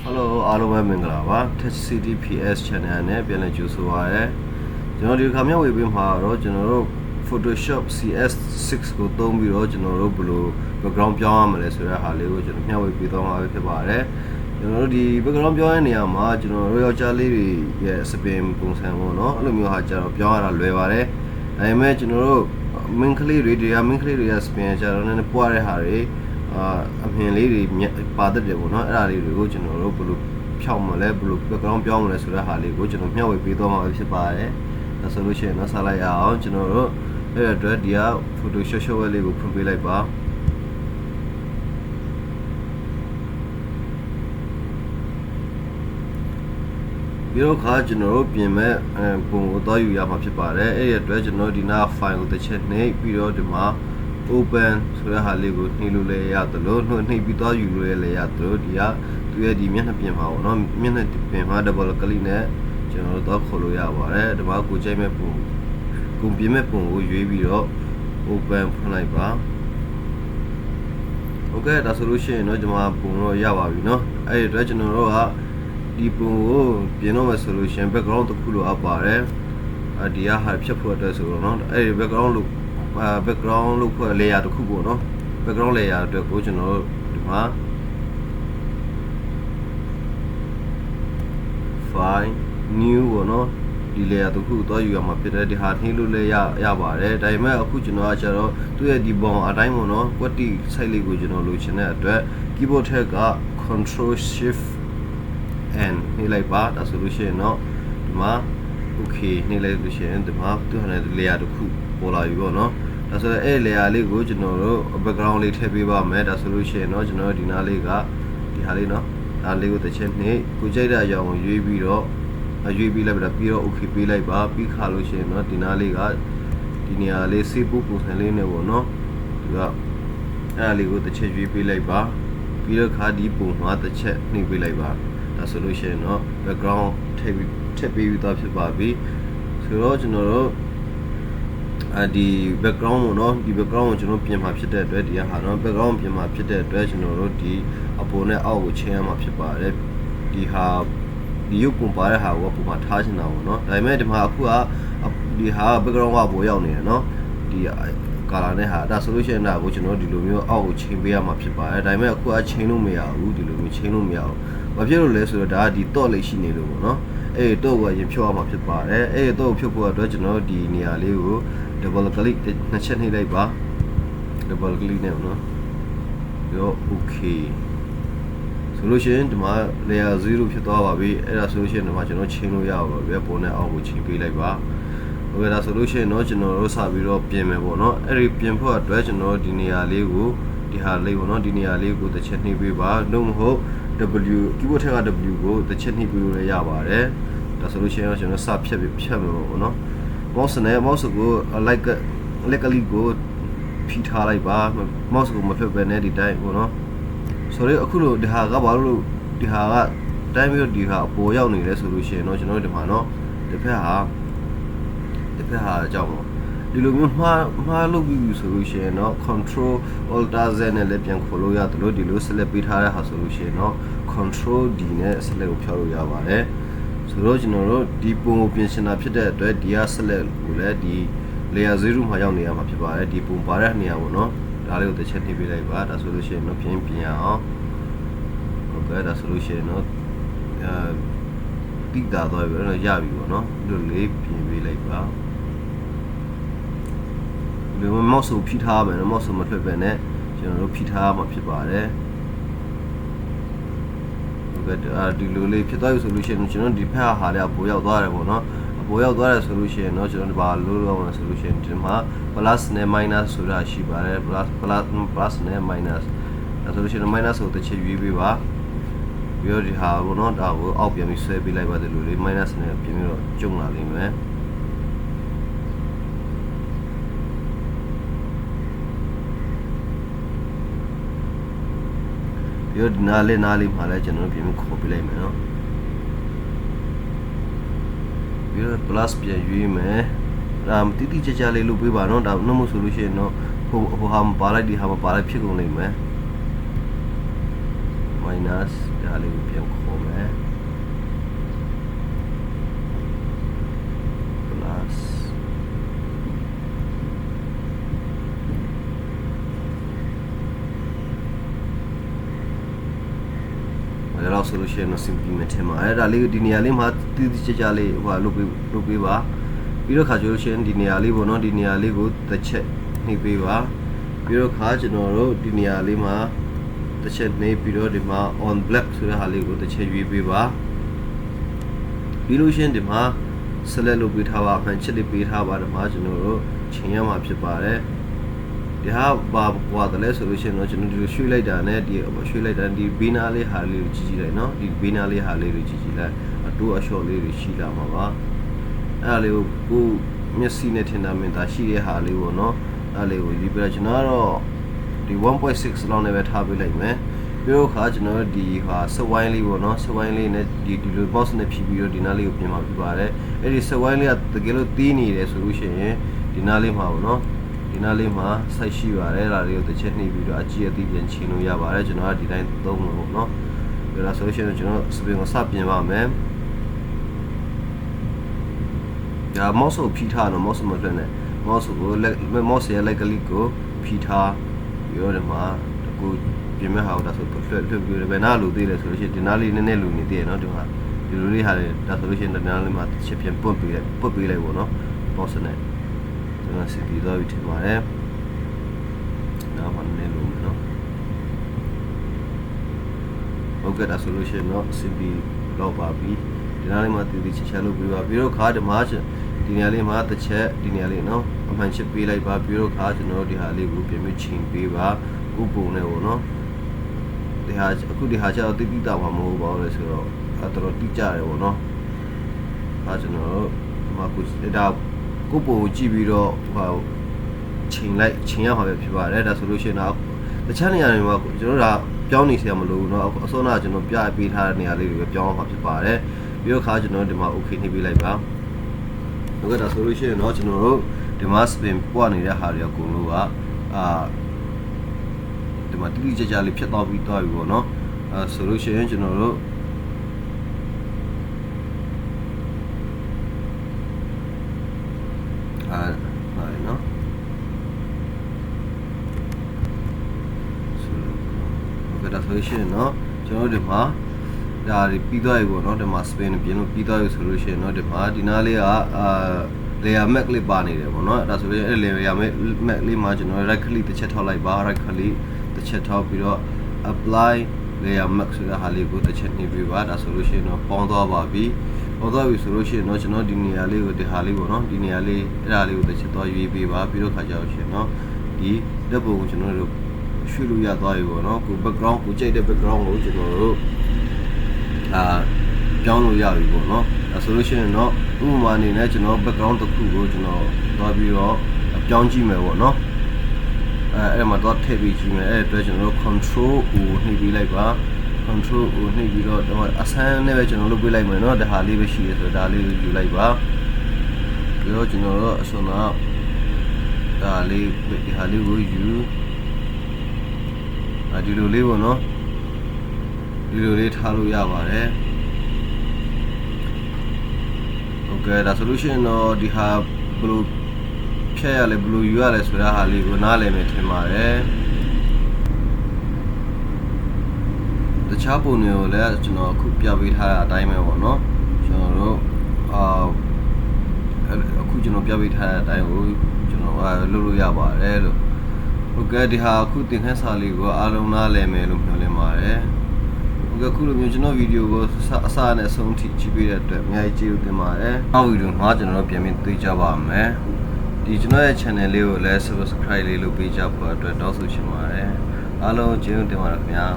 Hello အားလုံးပဲမင်္ဂလာပါ Tech City PS Channel နဲ့ပြန်လည်ကြိုဆိုပါရစေကျွန်တော်ဒီခါမျိုးဝေပေးမှာတော့ကျွန်တော်တို့ Photoshop CS6 ကိုသုံးပြီးတော့ကျွန်တော်တို့ဘယ်လို background ပြောင်းရမလဲဆိုတဲ့ဟာလေးကိုကျွန်တော်မျှဝေပေးသွားမှာဖြစ်ပါတယ်ကျွန်တော်တို့ဒီ background ပြောင်းတဲ့နေရာမှာကျွန်တော်တို့ယောက်ျားလေးတွေရဲ့စပင်ပုံစံပေါ့နော်အဲ့လိုမျိုးဟာကျွန်တော်ပြောင်းရတာလွယ်ပါတယ်ဒါပေမဲ့ကျွန်တော်တို့ main ကလေးတွေရဲ့စပင်ကျွန်တော်လည်းပွားတဲ့ဟာတွေအမြင်လေးတွေပါတတ်တယ်ပေါ့နော်အဲ့ဒါလေးတွေကိုကျွန်တော်တို့ဘယ်လိုဖြောင်းမလဲဘယ်လို background ပြောင်းမလဲဆိုတဲ့ဟာလေးကိုကျွန်တော်မျှဝေပေးသွားမှာဖြစ်ပါတယ်ဒါဆိုလို့ရှိရင်တော့ဆက်လိုက်ရအောင်ကျွန်တော်တို့အဲ့အတွက်ဒီက Photoshop လေးကိုဖွင့်ပေးလိုက်ပါပြီးတော့ခါကျွန်တော်တို့ပြင်မဲ့ပုံကိုသွားယူရမှာဖြစ်ပါတယ်အဲ့ဒီအတွက်ကျွန်တော်ဒီနာ file ကိုတစ်ချက်နှိပ်ပြီးတော့ဒီမှာ open ဆိုတဲ့ဟာလေးကိုနှိပ်လို့လည်းရတယ်လို့နှိပ်ပြီးသွားယူလို့လည်းရတယ်လို့ဒီကသူရဲ့ဒီမျက်နှာပြင်မှာပေါ့နော်မျက်နှာပြင်မှာ double click နဲ့ကျွန်တော်တို့တော့ခေါ်လို့ရပါတယ်ဒီမှာကိုကြိုက်မဲ့ပုံကိုပြင်မဲ့ပုံကိုရွေးပြီးတော့ open ဖွင့်လိုက်ပါโอเคဒါဆိုလို့ရှိရင်တော့ဒီမှာပုံတော့ရပါပြီเนาะအဲ့ဒီအတွက်ကျွန်တော်တို့ကဒီပုံကိုပြင်တော့မယ်ဆိုလို့ရှိရင် background တစ်ခုလိုအပ်ပါတယ်ဒီကဟာဖြတ်ဖို့အတွက်ဆိုတော့เนาะအဲ့ဒီ background လို့background လို့ဖွဲ့ layer တစ်ခုပေါ့เนาะ background layer အတွက်ကိုကျွန်တော်တို့ဒီမှာ file new ပေါ့เนาะဒီ layer တစ်ခုသွားယူရမှာဖြစ်တယ်ဒီဟာနှိလို့လည်းရပါတယ်ဒါပေမဲ့အခုကျွန်တော်ကကျတော့သူ့ရဲ့ဒီပုံအတိုင်းပေါ့เนาะ quality site လေးကိုကျွန်တော်လိုချင်တဲ့အတွက် keyboard ထက်က control shift n နှိလိုက်ပါဒါဆိုလို့ရှိရင်တော့ဒီမှာ okay နှိလိုက်လို့ရှိရင်ဒီမှာသူ့ဟာနဲ့ layer တစ်ခုပေါ်လာပြီပေါ့เนาะဒါဆိုတော့အဲ့ layer လေးကိုကျွန်တော်တို့ background လေးထည့်ပေးပါမယ်ဒါဆိုလို့ရှိရင်တော့ကျွန်တော်တို့ဒီနားလေးကဒီဟာလေးเนาะဒါလေးကိုတစ်ချက်နှိကိုကြိုက်တဲ့အကြောင်းကိုရွေးပြီးတော့ရွေးပြီးလိုက်ပြီးတော့ okay ပေးလိုက်ပါပြီးခါလို့ရှိရင်တော့ဒီနားလေးကဒီနေရာလေး save ပုံစံလေးနဲ့ပေါ့เนาะဒီကအဲ့လေးကိုတစ်ချက်ရွေးပေးလိုက်ပါပြီးတော့ခါဒီပုံမှာတစ်ချက်နှိပေးလိုက်ပါဒါဆိုလို့ရှိရင်တော့ background ထည့်ပေးသွားဖြစ်ပါပြီဆိုတော့ကျွန်တော်တို့ဒီ background ပေါ့နော်ဒီ background ကိုကျွန်တော်ပြင်မှာဖြစ်တဲ့အတွက်ဒီဟာတော့ background ပြင်မှာဖြစ်တဲ့အတွက်ကျွန်တော်တို့ဒီအပေါ်နဲ့အောက်ကိုချိန်ရမှာဖြစ်ပါတယ်ဒီရုပ်ပုံပါတဲ့ဟာကိုပုံမှာထားချင်တာပေါ့နော်ဒါပေမဲ့ဒီမှာအခုကဒီဟာ background ကပေါ်ရောက်နေတယ်နော်ဒီ color နဲ့ဟာဒါဆိုလို့ရှိရင်ဒါကိုကျွန်တော်ဒီလိုမျိုးအောက်ကိုချိန်ပေးရမှာဖြစ်ပါတယ်ဒါပေမဲ့အခုကချိန်လို့မရဘူးဒီလိုမျိုးချိန်လို့မရဘူးဘာဖြစ်လို့လဲဆိုတော့ဒါကဒီ dot လေးရှိနေလို့ပေါ့နော်အဲ့ဒီ dot ကိုရင်ဖြုတ်ရမှာဖြစ်ပါတယ်အဲ့ဒီ dot ကိုဖြုတ်ဖို့အတွက်ကျွန်တော်ဒီနေရာလေးကို double click နှစ်ချက်နှိပ်လိုက်ပါ double click နဲ့နော်ပြီးတော့ okay ဆိုလို့ရှိရင်ဒီမှာ layer 0ဖြစ်သွားပါပြီအဲ့ဒါဆိုလို့ရှိရင်ဒီမှာကျွန်တော်ချိန်လို့ရပါပြီပုံနဲ့အောက်ကိုချိန်ပေးလိုက်ပါဟုတ်ကဲ့ဒါဆိုလို့ရှိရင်တော့ကျွန်တော်တို့စပြီးတော့ပြင်မယ်ပေါ့နော်အဲ့ဒီပြင်ဖို့အတွက်ကျွန်တော်ဒီနေရာလေးကိုဒီဟာလေးပေါ့နော်ဒီနေရာလေးကိုတစ်ချက်နှိပ်ပေးပါလို့မဟုတ် W keyboard ထက်က W ကိုတစ်ချက်နှိပ်ပေးလို့ရပါတယ်ဒါဆိုလို့ရှိရင်တော့ကျွန်တော်စဖြတ်မယ်ပေါ့နော် mouse နဲ့ mouse ကို left click ကိုဖိထားလိုက်ပါ mouse ကိုမဖြတ်ဘဲနဲ့ဒီတိုင်းပေါ့နော်ဆိုတော့အခုလို့ဒီဟာကဘာလို့ဒီဟာကတိုင်းပြီးတော့ဒီဟာအပေါ်ရောက်နေလဲဆိုလို့ရှိရင်တော့ကျွန်တော်တို့ဒီမှာနော်တစ်ဖက်ဟာအကြောင်းပေါ့ဒီလိုမျိုးမှားလုပ်ပြီးဆိုလို့ရှိရင်တော့ control alt z နဲ့လည်းပြန်ခေါ်လို့ရတယ်လို့ဒီလို select ပေးထားတဲ့ဟာဆိုလို့ရှိရင်တော့ control d နဲ့ select ကိုဖြောက်လို့ရပါတယ်ဆိုတော့ကျွန်တော်တို့ဒီပုံကိုပြင်ဆင်တာဖြစ်တဲ့အတွက်ဒီက select ကိုလည်းဒီ layer 0မှာရောက်နေရမှာဖြစ်ပါတယ်ဒီပုံပါတဲ့နေရာပေါ့နော်ဒါလေးကိုတစ်ချက်နှိပ်ပေးလိုက်ပါဒါဆိုလို့ရှိရင်တော့ပြင်ရအောင်ဟုတ်ကဲ့ဒါဆိုလို့ရှိရင်တော့တိတာသွားပြီတော့ရပြီပေါ့နော်ဒီလိုလေးပြင်ပေးလိုက်ပါဒီလို mouse ကိုဖိထားမယ်နော် mouse မထွက်ပဲနဲ့ကျွန်တော်တို့ဖိထားမှာဖြစ်ပါတယ်ဟုတ်ကဲ့ဒီလိုလေးဖြစ်သွားပြီဆိုလို့ရှိရင်ကျွန်တော်ဒီဖက်ဟာလေးအပေါ်ရောက်သွားတယ်ပေါ့နော်အပေါ်ရောက်သွားတယ်ဆိုလို့ရှိရင်တော့ကျွန်တော်ဒီဘာလို့လုပ်အောင်လဲဆိုလို့ရှိရင်ဒီမှာ plus နဲ့ minus ဆိုတာရှိပါတယ် plus နဲ့ minus ဒါဆိုလို့ရှိရင် minus ကိုတစ်ချက်ရွေးပေးပါပြီးတော့ဒီဟာပေါ့နော်ဒါကိုအောက်ပြန်ပြီးဆွဲပေးလိုက်ပါတယ်လို့လေး minus နဲ့ပြင်ပြီးတော့ကျုံလာလိမ့်မယ်ပြီးတော့ဒီနားလေးမှာလည်းကျွန်တော်ပြင်ပြီးခေါ်ပေးလိုက်မယ်နော်ပြီးတော့ plus ပြန်ရွေးမယ်တိကျလေးလုပ်ပေးပါနော်ဒါမှမဟုတ်ဆိုလို့ရှိရင်တော့ဟိုဟာမပါလိုက်ဒီဟာမပါလိုက်ဖြစ်ကုန်လိမ့်မယ် minus ဒါလေးကိုပြန်ခေါ်မယ် plus ဒါတော့ solution ကို implement ထင်ပါတယ်ဒါလေးဒီနေရာလေးမှာတိတိကျကျလေးဟိုလုပ်ပေးပါပြီးတော့ခါကျလို့ရှိရင်ဒီနေရာလေးပေါ့နော်ဒီနေရာလေးကိုတစ်ချက်နှိပ်ပေးပါပြီးတော့ခါကျွန်တော်တို့ဒီနေရာလေးမှာတစ်ချက်နှိပ်ပြီးတော့ဒီမှာ on black ဆိုတဲ့ဟာလေးကိုတစ်ချက်ရွေးပေးပါပြီးလို့ရှိရင်ဒီမှာ select လုပ်ပေးထားပါမှန်ချစ်လေးပေးထားပါဒီမှာကျွန်တော်တို့ချိန်ရမှာဖြစ်ပါတယ်ဒီဟာဘာကွာတယ်လဲဆိုလို့ရှိရင်တော့ကျွန်တော်ဒီလိုရွှေ့လိုက်တာနဲ့ဒီရွှေ့လိုက်တာဒီဘေးနားလေးဟာလေးကိုကြည့်ကြည့်လိုက်နော်ဒီဘေးနားလေးဟာလေးကိုကြည့်ကြည့်လိုက်အတိုးအလျှော့လေးတွေရှိလာမှာပါအဲ့ဒါလေးကိုမျက်စိနဲ့ထင်တာမြင်တာရှိတဲ့ဟာလေးပေါ့နော်အဲ့လေးကိုယူပြကျွန်တော်ကတော့ဒီ 1.6 လောက်နဲ့ပဲထားပေးလိုက်မယ်ပြီးတော့ခါကျွန်တော်ဒီဟာစဝိုင်းလေးပေါ့နော်စဝိုင်းလေးနဲ့ဒီလို box နဲ့ဖြီးပြီးတော့ဒီနားလေးကိုပြင်มาပြပါတယ်အဲ့ဒီစဝိုင်းလေးကတကယ်လို့တီးနေတယ်ဆိုလို့ရှိရင်ဒီနားလေးမှာပေါ့နော်ဒီနားလေးမှာ site ရှိပါတယ်ဒါလေးကိုတစ်ချက်နှိပ်ပြီးတော့အကြည့်အသိပြန်ချိန်လို့ရပါတယ်ကျွန်တော်ကဒီတိုင်းသုံးလို့ပေါ့နော်ဒါဆိုလို့ရှိရင်ကျွန်တော်စပင်ကိုစပြင်ပါမယ်ဒါ mouse ကိုဖြီးထားတော့ mouse မလွှတ်နဲ့ mouse ကိုmouse ရဲ့ right click ကိုဖြီးထားပြီးတော့ဒီမှာကိုပြင်မဲ့ဟာကိုဒါဆိုလွှတ်ပြီးတော့ဘယ်နာလိုသေးလဲဆိုလို့ရှိရင်ဒီနားလေးနည်းနည်းလိုနေသေးတယ်နော်ဒီမှာဒီလိုလေးဟာလေဒါဆိုလို့ရှိရင်ဒီနားလေးမှာတစ်ချက်ပြန်ပွတ်ပေးလိုက်ပေါ့နော် mouse နဲ့ကျွန်တော်စီပြီးတော့ထင်ပါတယ်နောက်မှနည်းလို့နော်ဟုတ်ကဲ့ဒါဆိုလို့ရှိရင်တော့စီပြီးလောက်ပါပြီဒီနားလေးမှာတည်တည်ချာလုပ်ပြီးပါပြီးတော့ခါဒီမှာဒီနေရာလေးမှာတစ်ချက်ဒီနေရာလေးနော်အမှန်ချစ်ပေးလိုက်ပါပြီးတော့ခါကျွန်တော်ဒီဟာလေးကိုပြင်ပြီးချိန်ပေးပါဥပုံနဲ့ပေါ့နော်ဒီဟာအခုဒီဟာကျတော့တိတိတာမှာမဟုတ်ပါဘူးလေဆိုတော့အဲ့တော့တိကျတယ်ပေါ့နော်အဲကျွန်တော်တို့ဒီမှာကိုဒါကိုပုံကိုကြည့်ပြီးတော့ဟိုချိန်ရမှာပဲဖြစ်ပါတယ်ဒါဆိုလို့ရှိရင်တော့တခြားနေရာတွေမှာကျွန်တော်တို့ပြောင်းနေစရာမလိုဘူးเนาะအစောနာကျွန်တော်ပြပေးထားတဲ့နေရာလေးတွေပဲပြောင်းအောင်မှာဖြစ်ပါတယ်ပြီးတော့ခါကျွန်တော်ဒီမှာ okay နှိပ်ပေးလိုက်ပါဟုတ်ကဲ့ဒါဆိုလို့ရှိရင်เนาะကျွန်တော်တို့ဒီမှာ spin ပွားနေတဲ့ဟာတွေအကုန်လုံးကဒီမှာတိတိကျကျလေးဖြတ်သွားပြီပေါ့เนาะဆိုလို့ရှိရင်ကျွန်တော်တို့ဟုတ်เนาะဒါဆိုရှင်เนาะကျွန်တော်တို့ဒီမှာဒါပြီးသွားပြီပေါ့เนาะဒီမှာ spin ပြင်လို့ပြီးသွားပြီဆိုလို့ရှိရင်เนาะဒီမှာဒီနားလေးကlayer mask လေးပါနေတယ်ပေါ့เนาะဒါဆိုရင်အဲ့ layer mask လေးမှာကျွန်တော် right click တစ်ချက်ထောက်လိုက်ပါ right click တစ်ချက်ထောက်ပြီးတော့ apply layer mask ဆိုတဲ့ဟာလေးကိုတစ်ချက်နှိပ်ပေးပါဒါဆိုလို့ရှိရင်တော့ပေါင်းသွားပါပြီပေါင်းသွားပြီဆိုလို့ရှိရင်တော့ကျွန်တော်ဒီနေရာလေးကိုဒီဟာလေးပေါ့เนาะဒီနေရာလေးအဲ့ဒါလေးကိုတစ်ချက်သွားရွေးပေးပါပြီးတော့ခါကြအောင်ရှင်เนาะဒီလက်ပုံကိုကျွန်တော်တို့ရွှေ့လို့ရသွားပြီပေါ့နော်ကို background ကိုကြိုက်တဲ့ background ကိုကျွန်တော်တို့ပြောင်းလို့ရပြီပေါ့နော်အဲဆိုလို့ရှိရင်တော့ဥပမာအနေနဲ့ကျွန်တော် background တစ်ခုကိုကျွန်တော်သွားပြီးတော့ပြောင်းကြည့်မယ်ပေါ့နော်အဲ့မှာတော့ထည့်ပြီးကြည့်မယ်အဲ့အတွက်ကျွန်တော်တို့ control ကိုနှိပ်ပြီးလိုက်ပါ control ကိုနှိပ်ပြီးတော့အဆန်းနဲ့ပဲကျွန်တော်လုပ်ပေးလိုက်မယ်နော်ဒါဟာလေးပဲရှိရဆိုတော့ဒါလေးကိုယူလိုက်ပါပြီးတော့ကျွန်တော်တို့အစွမ်းတော့ဒါလေးဒီဟာလေးကိုယူဒီလိုလေးပေါ့နော်ဒီလိုလေးထားလို့ရပါတယ်โอเคဒါဆိုလို့ရှိရင်တော့ဒီဟာဘယ်လိုဖြတ်ရလဲဘယ်လိုယူရလဲဆိုတဲ့ဟာလေးကိုနားလည်မယ်ထင်ပါတယ်တခြားပုံတွေကိုလည်းကျွန်တော်အခုပြပေးထားတဲ့အတိုင်းပဲပေါ့နော်ကျွန်တော်တို့အခုကျွန်တော်ပြပေးထားတဲ့အတိုင်းကိုကျွန်တော်လုပ်လို့ရပါတယ်လို့ဟုတ်ကဲ့ဒီဟာအခုသင်ခန်းစာလေးကိုအားလုံးနားလည်မယ်လို့မျှော်လင့်ပါတယ်ဟုတ်ကဲ့အခုလိုမျိုးကျွန်တော်ဗီဒီယိုကိုအစနဲ့အဆုံးထိကြည့်ပေးတဲ့အတွက်အများကြီးကျေးဇူးတင်ပါတယ်နောက်ဗီဒီယိုမှာကျွန်တော်တို့ပြန်ပြီးတွေ့ကြပါမယ်ဒီကျွန်တော်ရဲ့ channel လေးကိုလည်း subscribe လေးလုပ်ပေးကြဖို့အတွက်တောင်းဆိုချင်ပါတယ်အားလုံးကျေးဇူးတင်ပါတယ်ခင်ဗျာ